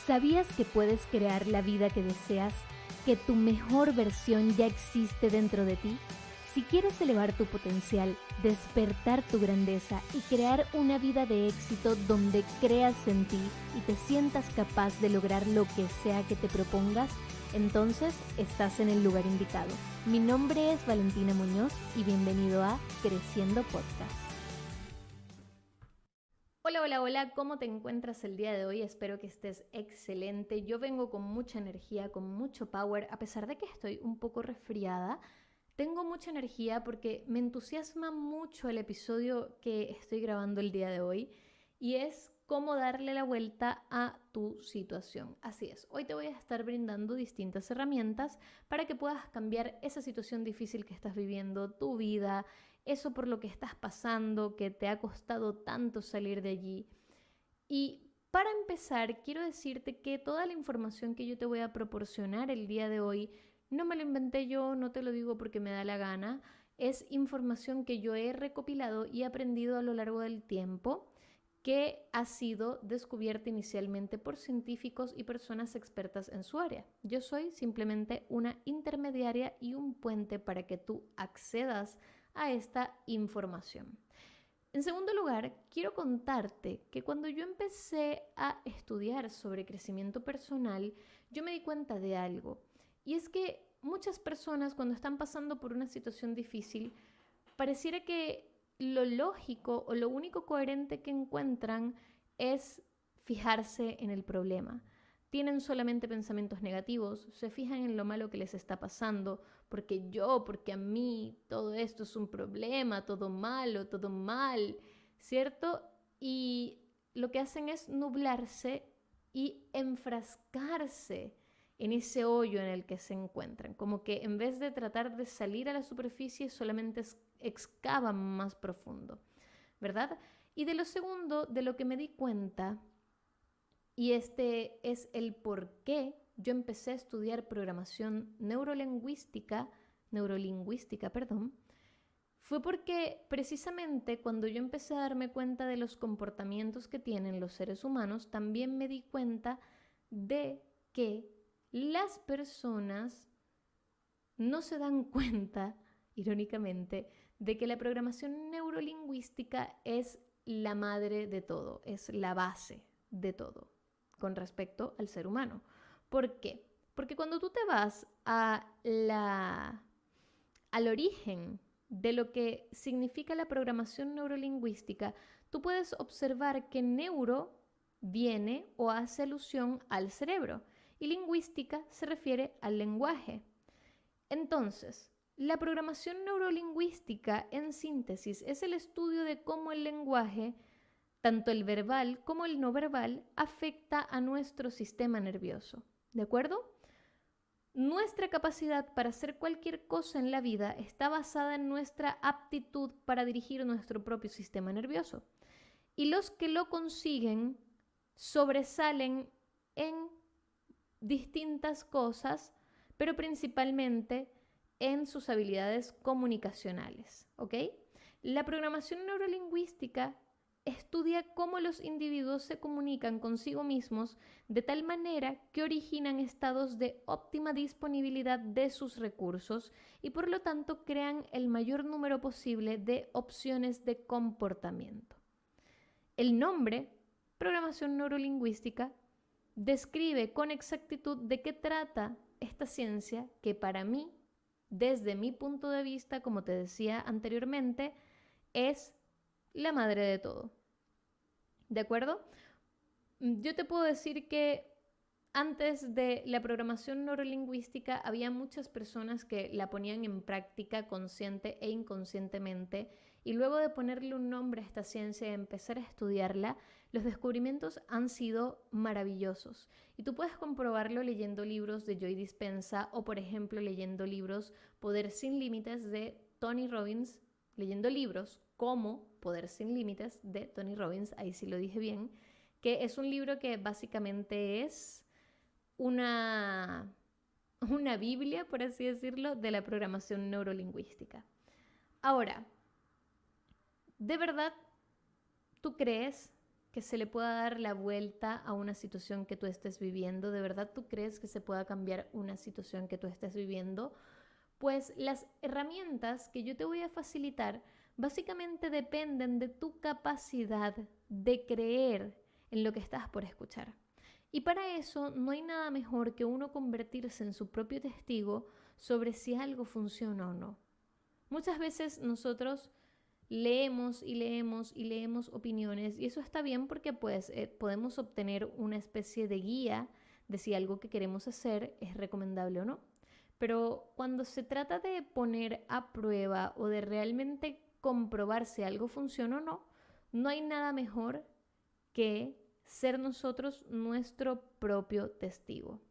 ¿Sabías que puedes crear la vida que deseas? ¿Que tu mejor versión ya existe dentro de ti? Si quieres elevar tu potencial, despertar tu grandeza y crear una vida de éxito donde creas en ti y te sientas capaz de lograr lo que sea que te propongas, entonces estás en el lugar indicado. Mi nombre es Valentina Muñoz y bienvenido a Creciendo Podcast. Hola, ¿cómo te encuentras el día de hoy? Espero que estés excelente. Yo vengo con mucha energía, con mucho power, a pesar de que estoy un poco resfriada. Tengo mucha energía porque me entusiasma mucho el episodio que estoy grabando el día de hoy y es cómo darle la vuelta a tu situación. Así es, hoy te voy a estar brindando distintas herramientas para que puedas cambiar esa situación difícil que estás viviendo, tu vida, eso por lo que estás pasando, que te ha costado tanto salir de allí. Y para empezar, quiero decirte que toda la información que yo te voy a proporcionar el día de hoy no me lo inventé yo, no te lo digo porque me da la gana, es información que yo he recopilado y aprendido a lo largo del tiempo, que ha sido descubierta inicialmente por científicos y personas expertas en su área. Yo soy simplemente una intermediaria y un puente para que tú accedas a esta información. En segundo lugar, quiero contarte que cuando yo empecé a estudiar sobre crecimiento personal, yo me di cuenta de algo. Y es que muchas personas cuando están pasando por una situación difícil, pareciera que lo lógico o lo único coherente que encuentran es fijarse en el problema. Tienen solamente pensamientos negativos, se fijan en lo malo que les está pasando, porque a mí, todo esto es un problema, todo malo, todo mal, ¿cierto? Y lo que hacen es nublarse y enfrascarse en ese hoyo en el que se encuentran, como que en vez de tratar de salir a la superficie solamente excavan más profundo, ¿verdad? Y de lo segundo, de lo que me di cuenta, y este es el por qué yo empecé a estudiar programación neurolingüística, fue porque precisamente cuando yo empecé a darme cuenta de los comportamientos que tienen los seres humanos, también me di cuenta de que las personas no se dan cuenta, irónicamente, de que la programación neurolingüística es la madre de todo, es la base de todo con respecto al ser humano. ¿Por qué? Porque cuando tú te vas al origen de lo que significa la programación neurolingüística, tú puedes observar que neuro viene o hace alusión al cerebro y lingüística se refiere al lenguaje. Entonces, la programación neurolingüística, en síntesis, es el estudio de cómo el lenguaje, tanto el verbal como el no verbal, afecta a nuestro sistema nervioso. ¿De acuerdo? Nuestra capacidad para hacer cualquier cosa en la vida está basada en nuestra aptitud para dirigir nuestro propio sistema nervioso. Y los que lo consiguen sobresalen en distintas cosas, pero principalmente en sus habilidades comunicacionales, ¿ok? La programación neurolingüística estudia cómo los individuos se comunican consigo mismos de tal manera que originan estados de óptima disponibilidad de sus recursos y por lo tanto crean el mayor número posible de opciones de comportamiento. El nombre, programación neurolingüística, describe con exactitud de qué trata esta ciencia que para mí, desde mi punto de vista, como te decía anteriormente, es la madre de todo. ¿De acuerdo? Yo te puedo decir que antes de la programación neurolingüística había muchas personas que la ponían en práctica consciente e inconscientemente y luego de ponerle un nombre a esta ciencia y empezar a estudiarla, los descubrimientos han sido maravillosos. Y tú puedes comprobarlo leyendo libros de Joe Dispenza o, por ejemplo, leyendo libros Poder sin Límites de Tony Robbins, leyendo libros como Poder sin Límites de Tony Robbins, ahí sí lo dije bien, que es un libro que básicamente es una Biblia, por así decirlo, de la programación neurolingüística. Ahora, ¿de verdad tú crees que se le pueda dar la vuelta a una situación que tú estés viviendo? ¿De verdad tú crees que se pueda cambiar una situación que tú estés viviendo? Pues las herramientas que yo te voy a facilitar básicamente dependen de tu capacidad de creer en lo que estás por escuchar. Y para eso no hay nada mejor que uno convertirse en su propio testigo sobre si algo funciona o no. Muchas veces nosotros leemos y leemos y leemos opiniones y eso está bien porque pues podemos obtener una especie de guía de si algo que queremos hacer es recomendable o no. Pero cuando se trata de poner a prueba o de realmente comprobar si algo funciona o no, no hay nada mejor que ser nosotros nuestro propio testigo.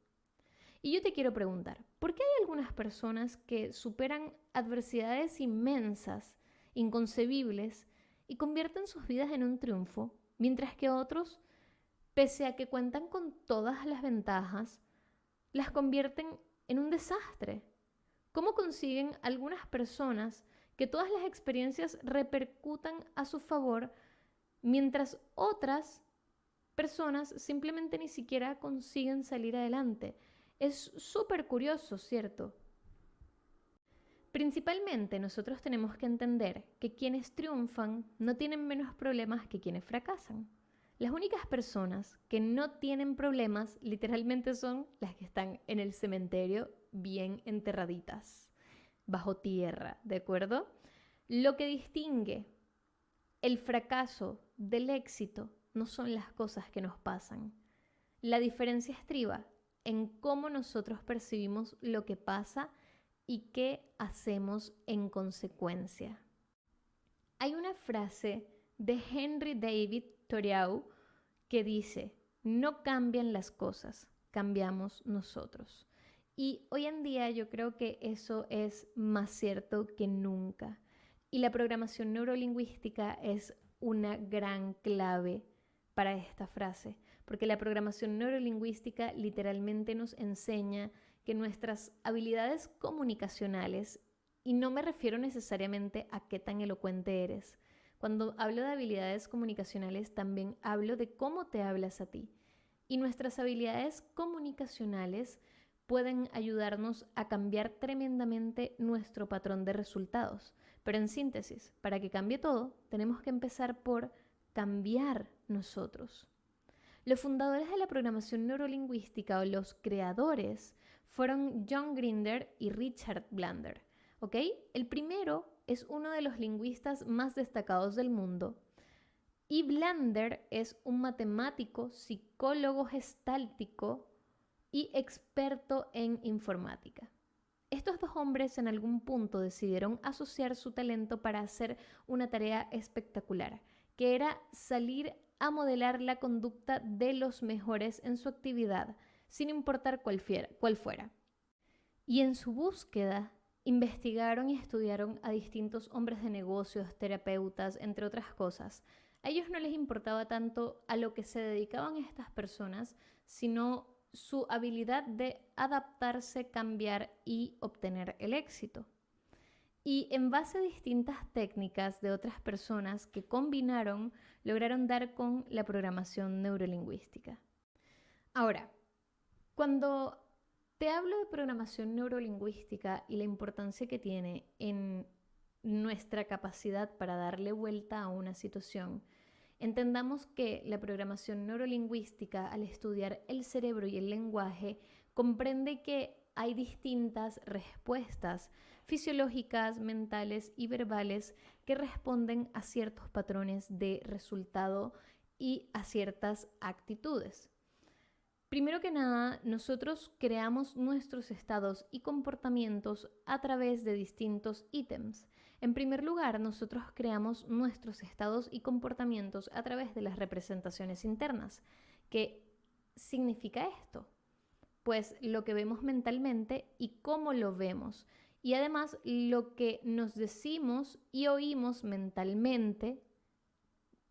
Y yo te quiero preguntar, ¿por qué hay algunas personas que superan adversidades inmensas, inconcebibles, y convierten sus vidas en un triunfo, mientras que otros, pese a que cuentan con todas las ventajas, las convierten en un desastre? ¿Cómo consiguen algunas personas que todas las experiencias repercutan a su favor, mientras otras personas simplemente ni siquiera consiguen salir adelante? Es súper curioso, ¿cierto? Principalmente nosotros tenemos que entender que quienes triunfan no tienen menos problemas que quienes fracasan. Las únicas personas que no tienen problemas literalmente son las que están en el cementerio bien enterraditas, bajo tierra, ¿de acuerdo? Lo que distingue el fracaso del éxito no son las cosas que nos pasan. La diferencia estriba en cómo nosotros percibimos lo que pasa y qué hacemos en consecuencia. Hay una frase de Henry David Thoreau que dice: no cambian las cosas, cambiamos nosotros. Y hoy en día yo creo que eso es más cierto que nunca. Y la programación neurolingüística es una gran clave para esta frase, porque la programación neurolingüística literalmente nos enseña que nuestras habilidades comunicacionales, y no me refiero necesariamente a qué tan elocuente eres, cuando hablo de habilidades comunicacionales también hablo de cómo te hablas a ti, y nuestras habilidades comunicacionales pueden ayudarnos a cambiar tremendamente nuestro patrón de resultados. Pero en síntesis, para que cambie todo, tenemos que empezar por cambiar nosotros. Los fundadores de la programación neurolingüística o los creadores fueron John Grinder y Richard Blender. ¿Ok? El primero es uno de los lingüistas más destacados del mundo y Blender es un matemático, psicólogo gestáltico y experto en informática. Estos dos hombres en algún punto decidieron asociar su talento para hacer una tarea espectacular, que era salir a modelar la conducta de los mejores en su actividad, sin importar cuál fuera. Y en su búsqueda, investigaron y estudiaron a distintos hombres de negocios, terapeutas, entre otras cosas. A ellos no les importaba tanto a lo que se dedicaban estas personas, sino su habilidad de adaptarse, cambiar y obtener el éxito. Y en base a distintas técnicas de otras personas que combinaron, lograron dar con la programación neurolingüística. Ahora, cuando te hablo de programación neurolingüística y la importancia que tiene en nuestra capacidad para darle vuelta a una situación, entendamos que la programación neurolingüística, al estudiar el cerebro y el lenguaje, comprende que hay distintas respuestas fisiológicas, mentales y verbales que responden a ciertos patrones de resultado y a ciertas actitudes. Primero que nada, nosotros creamos nuestros estados y comportamientos a través de distintos ítems. En primer lugar, nosotros creamos nuestros estados y comportamientos a través de las representaciones internas. ¿Qué significa esto? Pues lo que vemos mentalmente y cómo lo vemos. Y además lo que nos decimos y oímos mentalmente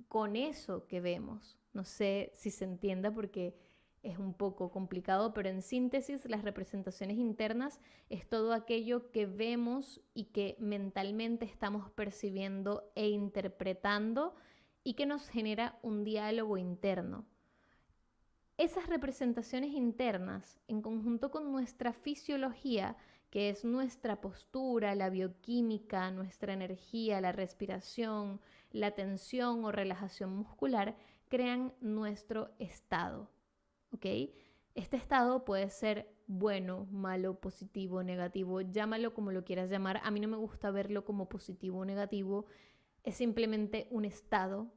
con eso que vemos. No sé si se entienda porque es un poco complicado, pero en síntesis, las representaciones internas es todo aquello que vemos y que mentalmente estamos percibiendo e interpretando y que nos genera un diálogo interno. Esas representaciones internas, en conjunto con nuestra fisiología, que es nuestra postura, la bioquímica, nuestra energía, la respiración, la tensión o relajación muscular, crean nuestro estado. ¿Ok? Este estado puede ser bueno, malo, positivo, negativo, llámalo como lo quieras llamar. A mí no me gusta verlo como positivo o negativo, es simplemente un estado.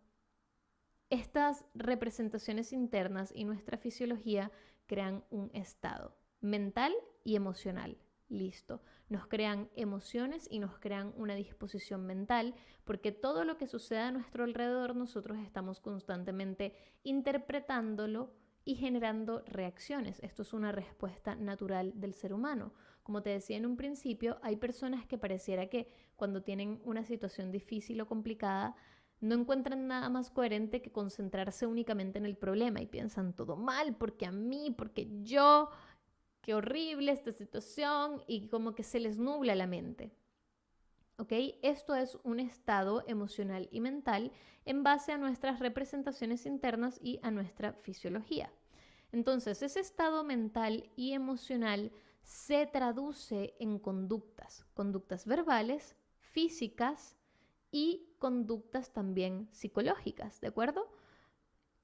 Estas representaciones internas y nuestra fisiología crean un estado mental y emocional. Listo. Nos crean emociones y nos crean una disposición mental, porque todo lo que sucede a nuestro alrededor nosotros estamos constantemente interpretándolo y generando reacciones. Esto es una respuesta natural del ser humano. Como te decía en un principio, hay personas que pareciera que cuando tienen una situación difícil o complicada, no encuentran nada más coherente que concentrarse únicamente en el problema y piensan todo mal, porque a mí, porque yo, qué horrible esta situación, y como que se les nubla la mente. ¿Ok? Esto es un estado emocional y mental en base a nuestras representaciones internas y a nuestra fisiología. Entonces, ese estado mental y emocional se traduce en conductas verbales, físicas y conductas también psicológicas, ¿de acuerdo?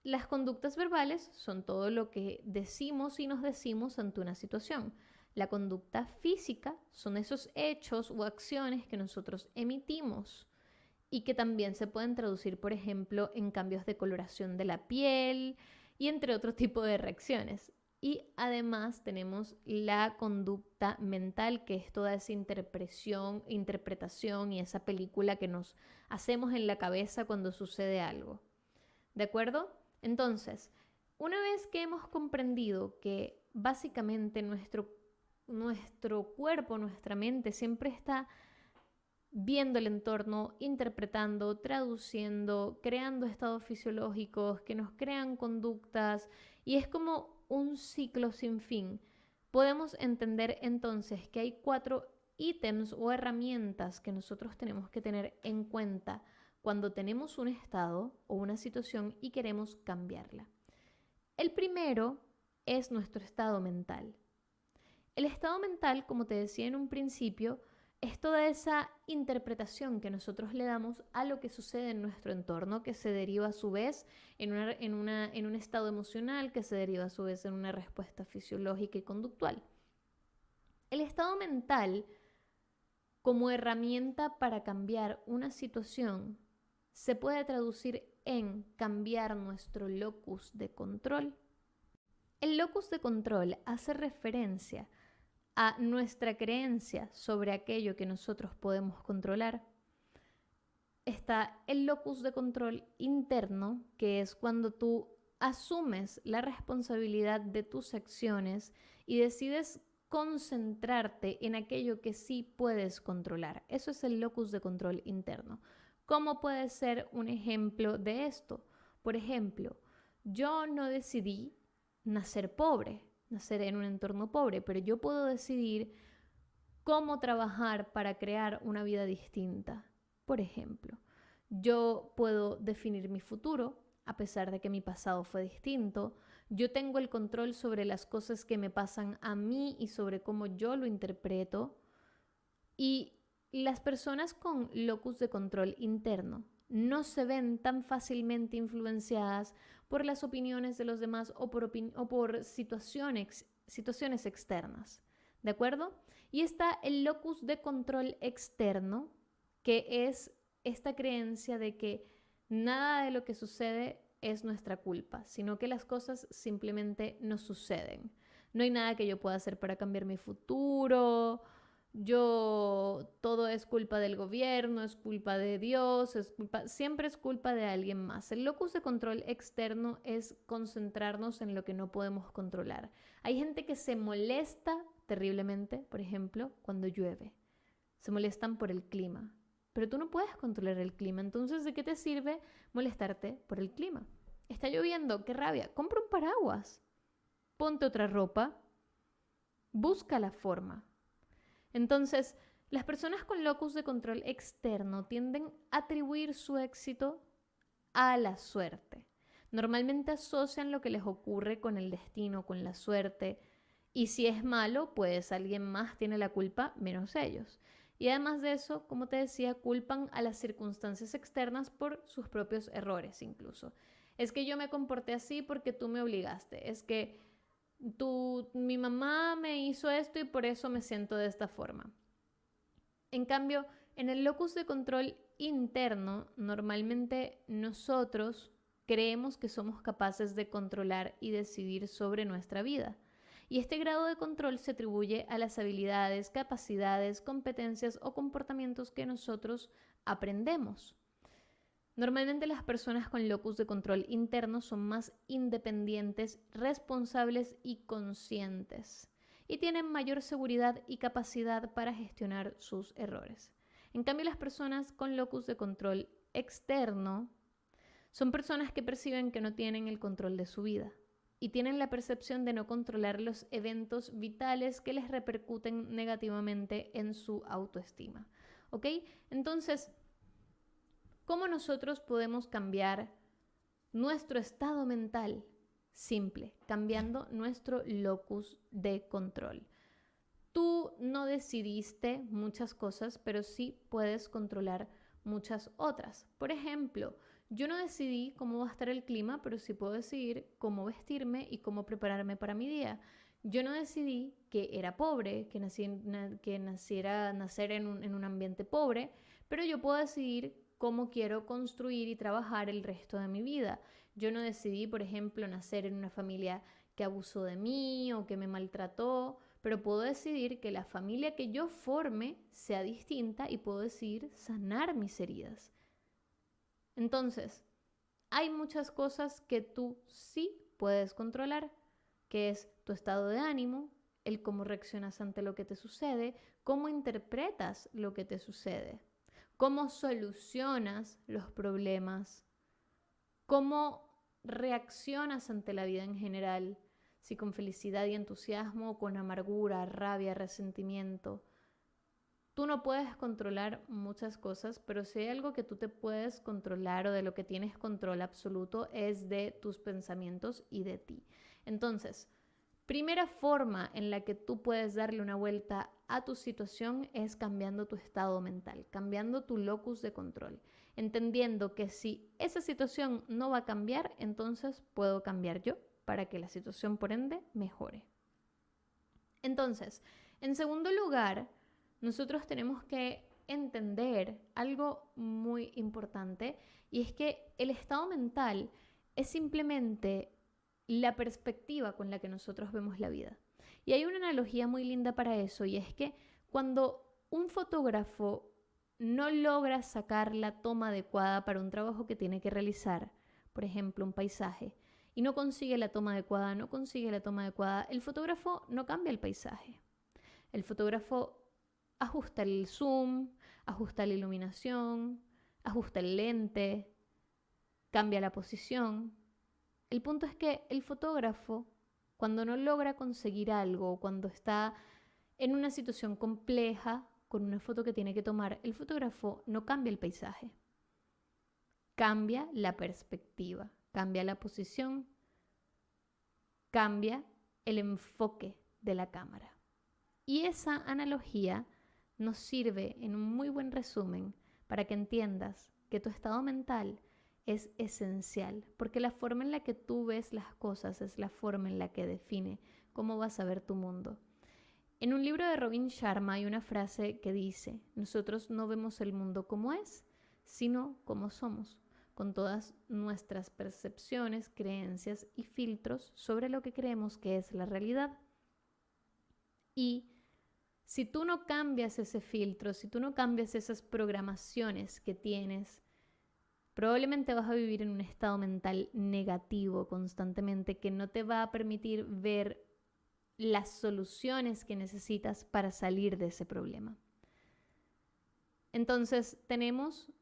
Las conductas verbales son todo lo que decimos y nos decimos ante una situación. La conducta física son esos hechos o acciones que nosotros emitimos y que también se pueden traducir, por ejemplo, en cambios de coloración de la piel y entre otro tipo de reacciones. Y además tenemos la conducta mental, que es toda esa interpretación y esa película que nos hacemos en la cabeza cuando sucede algo. ¿De acuerdo? Entonces, una vez que hemos comprendido que básicamente nuestro cuerpo, nuestra mente siempre está viendo el entorno, interpretando, traduciendo, creando estados fisiológicos que nos crean conductas, y es como un ciclo sin fin. Podemos entender entonces que hay 4 ítems o herramientas que nosotros tenemos que tener en cuenta cuando tenemos un estado o una situación y queremos cambiarla. El primero es nuestro estado mental. El estado mental, como te decía en un principio, es toda esa interpretación que nosotros le damos a lo que sucede en nuestro entorno, que se deriva a su vez en un estado emocional, que se deriva a su vez en una respuesta fisiológica y conductual. El estado mental, como herramienta para cambiar una situación, se puede traducir en cambiar nuestro locus de control. El locus de control hace referencia a nuestra creencia sobre aquello que nosotros podemos controlar. Está el locus de control interno, que es cuando tú asumes la responsabilidad de tus acciones y decides concentrarte en aquello que sí puedes controlar. Eso es el locus de control interno. ¿Cómo puede ser un ejemplo de esto? Por ejemplo, yo no decidí nacer pobre, nacer en un entorno pobre, pero yo puedo decidir cómo trabajar para crear una vida distinta. Por ejemplo, yo puedo definir mi futuro a pesar de que mi pasado fue distinto. Yo tengo el control sobre las cosas que me pasan a mí y sobre cómo yo lo interpreto. Y las personas con locus de control interno no se ven tan fácilmente influenciadas por las opiniones de los demás o por situaciones externas. ¿De acuerdo? Y está el locus de control externo, que es esta creencia de que nada de lo que sucede es nuestra culpa, sino que las cosas simplemente nos suceden. No hay nada que yo pueda hacer para cambiar mi futuro. Todo es culpa del gobierno, es culpa de Dios, siempre es culpa de alguien más. El locus de control externo es concentrarnos en lo que no podemos controlar. Hay gente que se molesta terriblemente, por ejemplo, cuando llueve. Se molestan por el clima, pero tú no puedes controlar el clima, entonces ¿de qué te sirve molestarte por el clima? Está lloviendo, qué rabia, compra un paraguas, ponte otra ropa, busca la forma. Entonces, las personas con locus de control externo tienden a atribuir su éxito a la suerte. Normalmente asocian lo que les ocurre con el destino, con la suerte. Y si es malo, pues alguien más tiene la culpa, menos ellos. Y además de eso, como te decía, culpan a las circunstancias externas por sus propios errores incluso. Es que yo me comporté así porque tú me obligaste. Es que mi mamá me hizo esto y por eso me siento de esta forma. En cambio, en el locus de control interno, normalmente nosotros creemos que somos capaces de controlar y decidir sobre nuestra vida. Y este grado de control se atribuye a las habilidades, capacidades, competencias o comportamientos que nosotros aprendemos. Normalmente las personas con locus de control interno son más independientes, responsables y conscientes, y tienen mayor seguridad y capacidad para gestionar sus errores. En cambio, las personas con locus de control externo son personas que perciben que no tienen el control de su vida y tienen la percepción de no controlar los eventos vitales que les repercuten negativamente en su autoestima. ¿Ok? Entonces, ¿cómo nosotros podemos cambiar nuestro estado mental? Simple, cambiando nuestro locus de control. Tú no decidiste muchas cosas, pero sí puedes controlar muchas otras. Por ejemplo, yo no decidí cómo va a estar el clima, pero sí puedo decidir cómo vestirme y cómo prepararme para mi día. Yo no decidí que era pobre, que nacer en un ambiente pobre, pero yo puedo decidir cómo quiero construir y trabajar el resto de mi vida. Yo no decidí, por ejemplo, nacer en una familia que abusó de mí o que me maltrató, pero puedo decidir que la familia que yo forme sea distinta y puedo decidir sanar mis heridas. Entonces, hay muchas cosas que tú sí puedes controlar, que es tu estado de ánimo, el cómo reaccionas ante lo que te sucede, cómo interpretas lo que te sucede, cómo solucionas los problemas, cómo reaccionas ante la vida en general, si con felicidad y entusiasmo o con amargura, rabia, resentimiento. Tú no puedes controlar muchas cosas, pero si hay algo que tú te puedes controlar o de lo que tienes control absoluto es de tus pensamientos y de ti. Entonces, primera forma en la que tú puedes darle una vuelta a tu situación es cambiando tu estado mental, cambiando tu locus de control, entendiendo que si esa situación no va a cambiar, entonces puedo cambiar yo para que la situación por ende mejore. Entonces, en segundo lugar, nosotros tenemos que entender algo muy importante y es que el estado mental es simplemente la perspectiva con la que nosotros vemos la vida. Y hay una analogía muy linda para eso y es que cuando un fotógrafo no logra sacar la toma adecuada para un trabajo que tiene que realizar, por ejemplo, un paisaje, y no consigue la toma adecuada, el fotógrafo no cambia el paisaje. El fotógrafo ajusta el zoom, ajusta la iluminación, ajusta el lente, cambia la posición. El punto es que el fotógrafo, cuando no logra conseguir algo, cuando está en una situación compleja, con una foto que tiene que tomar, el fotógrafo no cambia el paisaje. Cambia la perspectiva, cambia la posición, cambia el enfoque de la cámara. Y esa analogía nos sirve en un muy buen resumen para que entiendas que tu estado mental es esencial, porque la forma en la que tú ves las cosas es la forma en la que define cómo vas a ver tu mundo. En un libro de Robin Sharma hay una frase que dice: nosotros no vemos el mundo como es, sino como somos, con todas nuestras percepciones, creencias y filtros sobre lo que creemos que es la realidad. Y si tú no cambias ese filtro, si tú no cambias esas programaciones que tienes, probablemente vas a vivir en un estado mental negativo constantemente que no te va a permitir ver las soluciones que necesitas para salir de ese problema. Entonces, tenemos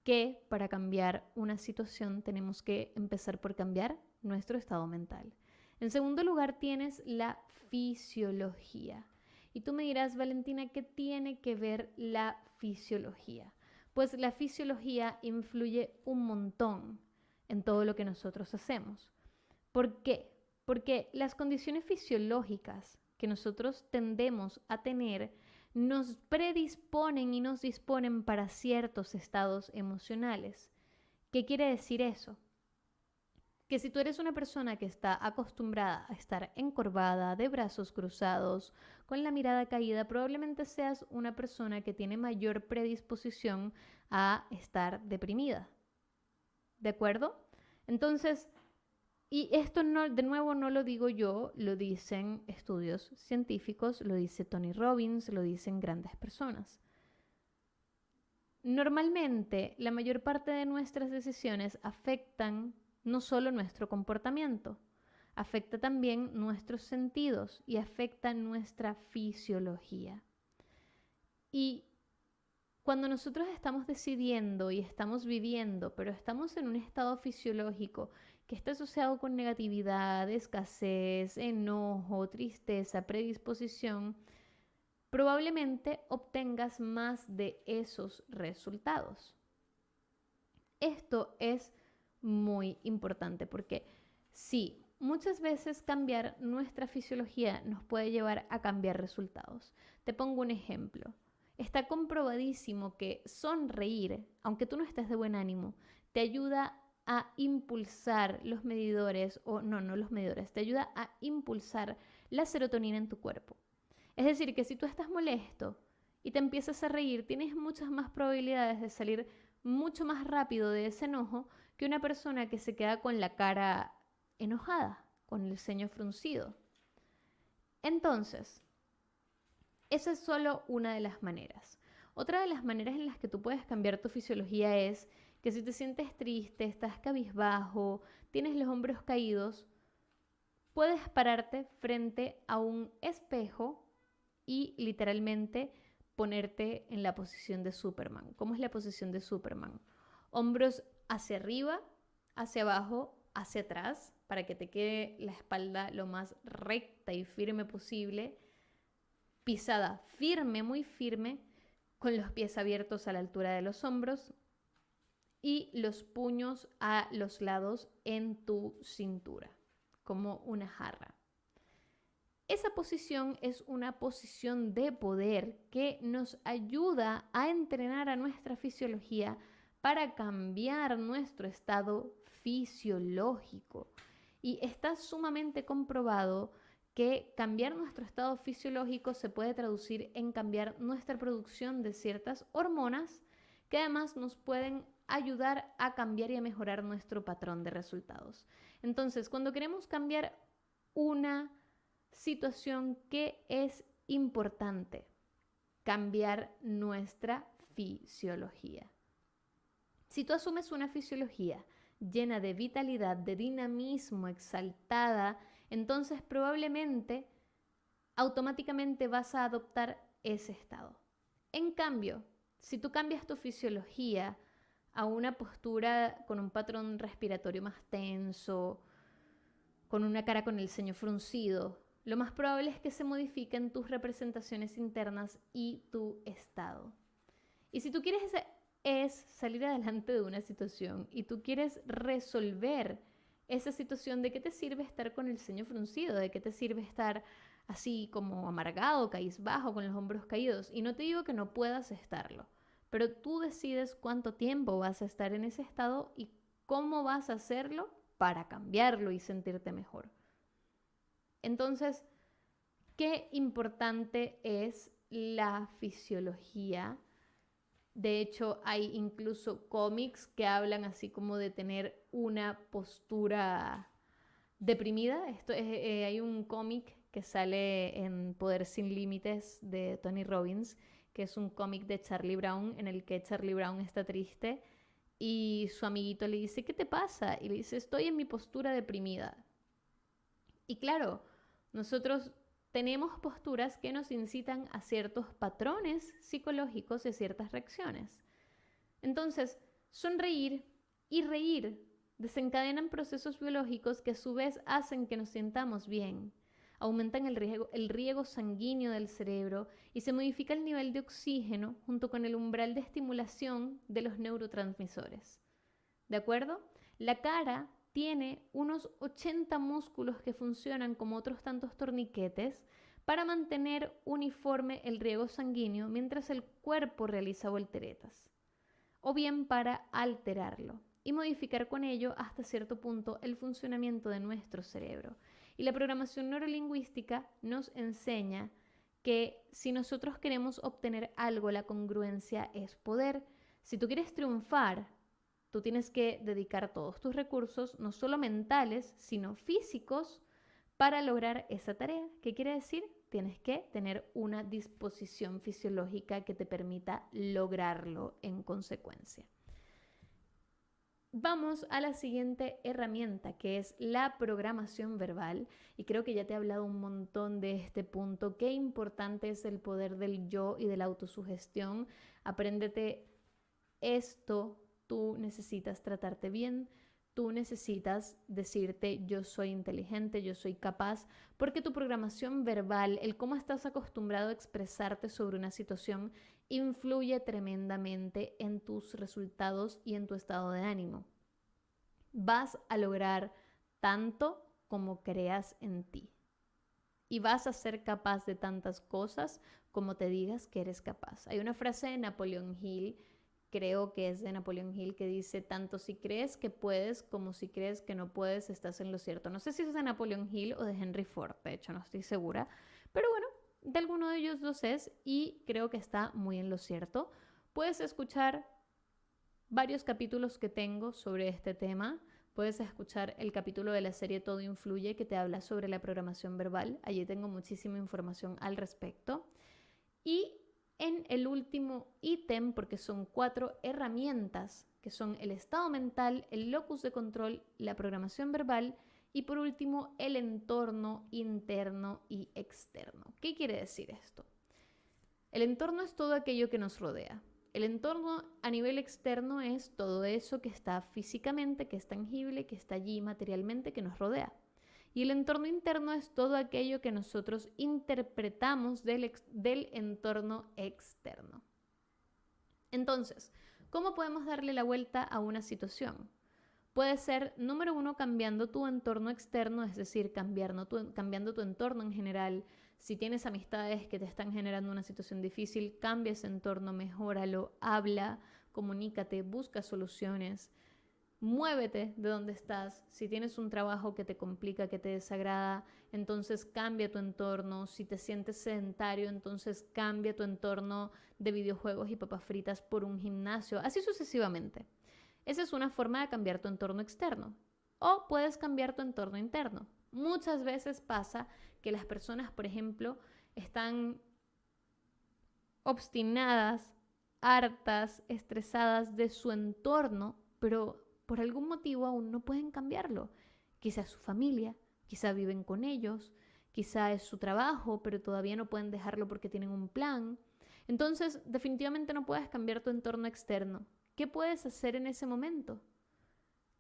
que, para cambiar una situación, tenemos que empezar por cambiar nuestro estado mental. En segundo lugar, tienes la fisiología. Y tú me dirás, Valentina, ¿qué tiene que ver la fisiología? pues la fisiología influye un montón en todo lo que nosotros hacemos. ¿Por qué? Porque las condiciones fisiológicas que nosotros tendemos a tener nos predisponen y nos disponen para ciertos estados emocionales. ¿Qué quiere decir eso? Que si tú eres una persona que está acostumbrada a estar encorvada, de brazos cruzados, con la mirada caída, probablemente seas una persona que tiene mayor predisposición a estar deprimida. ¿De acuerdo? Entonces, y esto no, de nuevo no lo digo yo, lo dicen estudios científicos, lo dice Tony Robbins, lo dicen grandes personas. Normalmente, la mayor parte de nuestras decisiones afectan no solo nuestro comportamiento, afecta también nuestros sentidos y afecta nuestra fisiología. Y cuando nosotros estamos decidiendo y estamos viviendo, pero estamos en un estado fisiológico que está asociado con negatividad, escasez, enojo, tristeza, predisposición, probablemente obtengas más de esos resultados. Esto es muy importante porque sí, muchas veces cambiar nuestra fisiología nos puede llevar a cambiar resultados. Te pongo un ejemplo. Está comprobadísimo que sonreír, aunque tú no estés de buen ánimo, te ayuda a impulsar los medidores, o no los medidores, te ayuda a impulsar la serotonina en tu cuerpo. Es decir, que si tú estás molesto y te empiezas a reír, tienes muchas más probabilidades de salir mucho más rápido de ese enojo que una persona que se queda con la cara enojada, con el ceño fruncido. Entonces, esa es solo una de las maneras. Otra de las maneras en las que tú puedes cambiar tu fisiología es que si te sientes triste, estás cabizbajo, tienes los hombros caídos, puedes pararte frente a un espejo y literalmente ponerte en la posición de Superman. ¿Cómo es la posición de Superman? Hombros hacia arriba, hacia abajo, hacia atrás, para que te quede la espalda lo más recta y firme posible. Pisada firme, muy firme, con los pies abiertos a la altura de los hombros y los puños a los lados en tu cintura, como una jarra. Esa posición es una posición de poder que nos ayuda a entrenar a nuestra fisiología para cambiar nuestro estado fisiológico. Y está sumamente comprobado que cambiar nuestro estado fisiológico se puede traducir en cambiar nuestra producción de ciertas hormonas que además nos pueden ayudar a cambiar y a mejorar nuestro patrón de resultados. Entonces, cuando queremos cambiar una situación que es importante, cambiar nuestra fisiología. Si tú asumes una fisiología llena de vitalidad, de dinamismo, exaltada, entonces probablemente automáticamente vas a adoptar ese estado. En cambio, si tú cambias tu fisiología a una postura con un patrón respiratorio más tenso, con una cara con el ceño fruncido, lo más probable es que se modifiquen tus representaciones internas y tu estado. Y si tú quieres es salir adelante de una situación y tú quieres resolver esa situación, ¿de qué te sirve estar con el ceño fruncido? ¿De qué te sirve estar así como amargado, cabizbajo, con los hombros caídos? Y no te digo que no puedas estarlo, pero tú decides cuánto tiempo vas a estar en ese estado y cómo vas a hacerlo para cambiarlo y sentirte mejor. Entonces, qué importante es la fisiología. De hecho, hay incluso cómics que hablan así como de tener una postura deprimida. Hay un cómic que sale en Poder Sin Límites de Tony Robbins, que es un cómic de Charlie Brown, en el que Charlie Brown está triste y su amiguito le dice, ¿qué te pasa? Y le dice, estoy en mi postura deprimida. Y claro, nosotros tenemos posturas que nos incitan a ciertos patrones psicológicos y a ciertas reacciones. Entonces, sonreír y reír desencadenan procesos biológicos que a su vez hacen que nos sintamos bien. aumentan el riego sanguíneo del cerebro y se modifica el nivel de oxígeno junto con el umbral de estimulación de los neurotransmisores. ¿De acuerdo? La cara tiene unos 80 músculos que funcionan como otros tantos torniquetes para mantener uniforme el riego sanguíneo mientras el cuerpo realiza volteretas, o bien para alterarlo y modificar con ello hasta cierto punto el funcionamiento de nuestro cerebro. Y la programación neurolingüística nos enseña que si nosotros queremos obtener algo, la congruencia es poder. Si tú quieres triunfar, tú tienes que dedicar todos tus recursos, no solo mentales, sino físicos, para lograr esa tarea. ¿Qué quiere decir? Tienes que tener una disposición fisiológica que te permita lograrlo en consecuencia. Vamos a la siguiente herramienta, que es la programación verbal. Y creo que ya te he hablado un montón de este punto. Qué importante es el poder del yo y de la autosugestión. Apréndete esto. Tú necesitas tratarte bien. Tú necesitas decirte yo soy inteligente, yo soy capaz, porque tu programación verbal, el cómo estás acostumbrado a expresarte sobre una situación, influye tremendamente en tus resultados y en tu estado de ánimo. Vas a lograr tanto como creas en ti. Y vas a ser capaz de tantas cosas como te digas que eres capaz. Hay una frase de Napoleon Hill, creo que es de Napoleon Hill, que dice, tanto si crees que puedes como si crees que no puedes, estás en lo cierto. No sé si es de Napoleon Hill o de Henry Ford, de hecho no estoy segura, pero bueno, de alguno de ellos dos es y creo que está muy en lo cierto. Puedes escuchar varios capítulos que tengo sobre este tema. Puedes escuchar el capítulo de la serie Todo Influye que te habla sobre la programación verbal. Allí tengo muchísima información al respecto. Y en el último ítem, porque son 4 herramientas, que son el estado mental, el locus de control, la programación verbal y por último el entorno interno y externo. ¿Qué quiere decir esto? El entorno es todo aquello que nos rodea. El entorno a nivel externo es todo eso que está físicamente, que es tangible, que está allí materialmente, que nos rodea. Y el entorno interno es todo aquello que nosotros interpretamos del entorno externo. Entonces, ¿cómo podemos darle la vuelta a una situación? Puede ser, número 1, cambiando tu entorno externo, es decir, cambiando tu entorno en general. Si tienes amistades que te están generando una situación difícil, cambia ese entorno, mejóralo, habla, comunícate, busca soluciones. Muévete de donde estás. Si tienes un trabajo que te complica, que te desagrada, entonces cambia tu entorno. Si te sientes sedentario, entonces cambia tu entorno de videojuegos y papas fritas por un gimnasio, así sucesivamente. Esa es una forma de cambiar tu entorno externo. O puedes cambiar tu entorno interno. Muchas veces pasa que las personas, por ejemplo, están obstinadas, hartas, estresadas de su entorno, pero por algún motivo aún no pueden cambiarlo. Quizá es su familia, quizá viven con ellos, quizá es su trabajo, pero todavía no pueden dejarlo porque tienen un plan. Entonces, definitivamente no puedes cambiar tu entorno externo. ¿Qué puedes hacer en ese momento?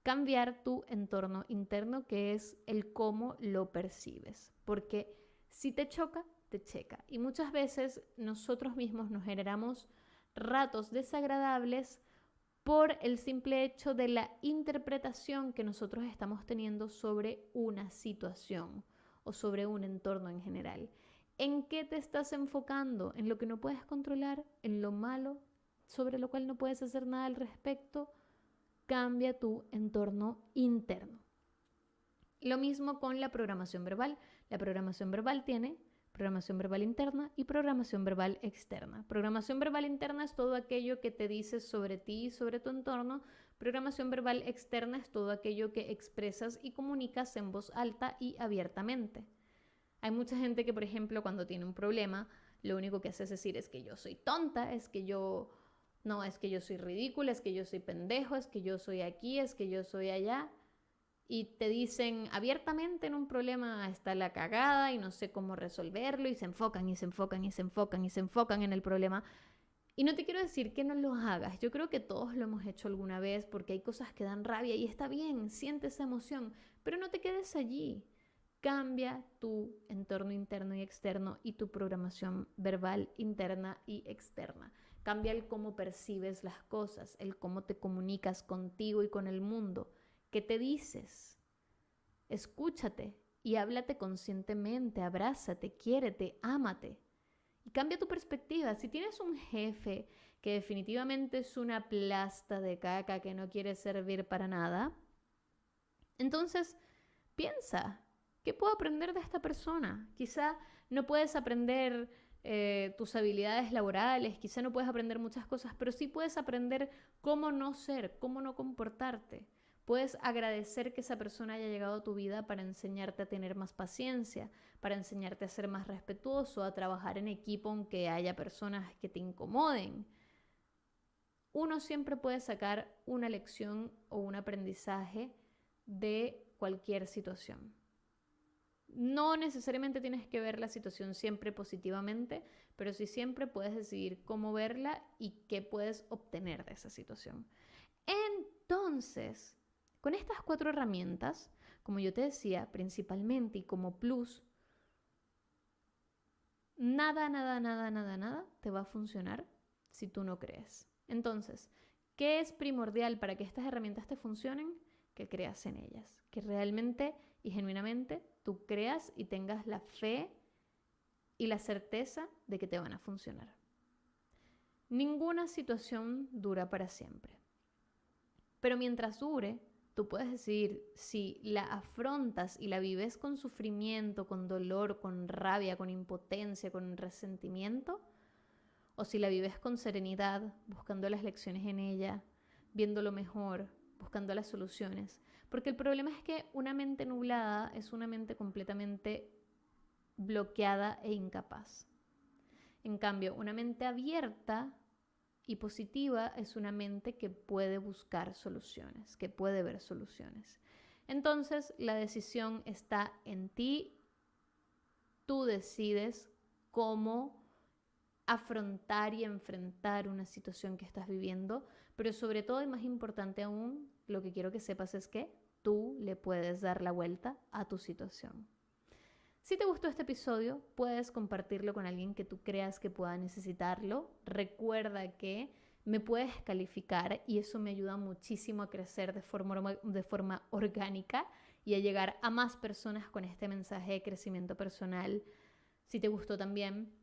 Cambiar tu entorno interno, que es el cómo lo percibes. Porque si te choca, te checa. Y muchas veces nosotros mismos nos generamos ratos desagradables por el simple hecho de la interpretación que nosotros estamos teniendo sobre una situación o sobre un entorno en general. ¿En qué te estás enfocando? ¿En lo que no puedes controlar? ¿En lo malo sobre lo cual no puedes hacer nada al respecto? Cambia tu entorno interno. Lo mismo con la programación verbal. La programación verbal tiene programación verbal interna y programación verbal externa. Programación verbal interna es todo aquello que te dices sobre ti y sobre tu entorno. Programación verbal externa es todo aquello que expresas y comunicas en voz alta y abiertamente. Hay mucha gente que, por ejemplo, cuando tiene un problema, lo único que hace es decir es que yo soy tonta, es que yo soy ridícula, es que yo soy pendejo, es que yo soy aquí, es que yo soy allá. Y te dicen abiertamente en un problema está la cagada y no sé cómo resolverlo y se enfocan y se enfocan y se enfocan y se enfocan en el problema. Y no te quiero decir que no lo hagas, yo creo que todos lo hemos hecho alguna vez porque hay cosas que dan rabia y está bien, siente esa emoción, pero no te quedes allí. Cambia tu entorno interno y externo y tu programación verbal interna y externa. Cambia el cómo percibes las cosas, el cómo te comunicas contigo y con el mundo. ¿Qué te dices? Escúchate y háblate conscientemente, abrázate, quiérete, ámate. Y cambia tu perspectiva. Si tienes un jefe que definitivamente es una plasta de caca que no quiere servir para nada, entonces piensa, ¿qué puedo aprender de esta persona? Quizá no puedes aprender tus habilidades laborales, quizá no puedes aprender muchas cosas, pero sí puedes aprender cómo no ser, cómo no comportarte. Puedes agradecer que esa persona haya llegado a tu vida para enseñarte a tener más paciencia, para enseñarte a ser más respetuoso, a trabajar en equipo aunque haya personas que te incomoden. Uno siempre puede sacar una lección o un aprendizaje de cualquier situación. No necesariamente tienes que ver la situación siempre positivamente, pero sí siempre puedes decidir cómo verla y qué puedes obtener de esa situación. Entonces, con estas 4 herramientas, como yo te decía, principalmente y como plus, nada te va a funcionar si tú no crees. Entonces, ¿qué es primordial para que estas herramientas te funcionen? Que creas en ellas, que realmente y genuinamente tú creas y tengas la fe y la certeza de que te van a funcionar. Ninguna situación dura para siempre. Pero mientras dure, tú puedes decidir si la afrontas y la vives con sufrimiento, con dolor, con rabia, con impotencia, con resentimiento, o si la vives con serenidad, buscando las lecciones en ella, viendo lo mejor, buscando las soluciones. Porque el problema es que una mente nublada es una mente completamente bloqueada e incapaz. En cambio, una mente abierta y positiva es una mente que puede buscar soluciones, que puede ver soluciones. Entonces, la decisión está en ti. Tú decides cómo afrontar y enfrentar una situación que estás viviendo, pero sobre todo y más importante aún, lo que quiero que sepas es que tú le puedes dar la vuelta a tu situación. Si te gustó este episodio, puedes compartirlo con alguien que tú creas que pueda necesitarlo. Recuerda que me puedes calificar y eso me ayuda muchísimo a crecer de forma orgánica y a llegar a más personas con este mensaje de crecimiento personal. Si te gustó también,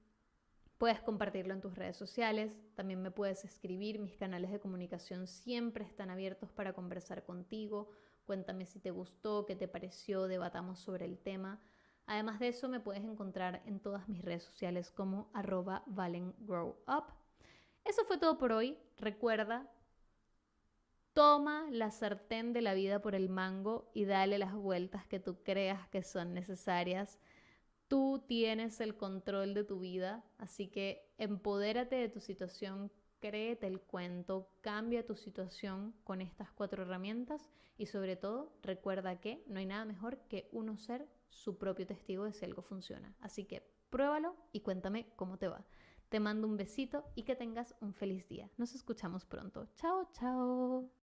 puedes compartirlo en tus redes sociales, también me puedes escribir, mis canales de comunicación siempre están abiertos para conversar contigo. Cuéntame si te gustó, qué te pareció, debatamos sobre el tema. Además de eso, me puedes encontrar en todas mis redes sociales como @valengrowup. Eso fue todo por hoy. Recuerda, toma la sartén de la vida por el mango y dale las vueltas que tú creas que son necesarias. Tú tienes el control de tu vida, así que empodérate de tu situación, créete el cuento, cambia tu situación con estas 4 herramientas y sobre todo recuerda que no hay nada mejor que uno ser su propio testigo de si algo funciona. Así que pruébalo y cuéntame cómo te va. Te mando un besito y que tengas un feliz día. Nos escuchamos pronto. Chao, chao.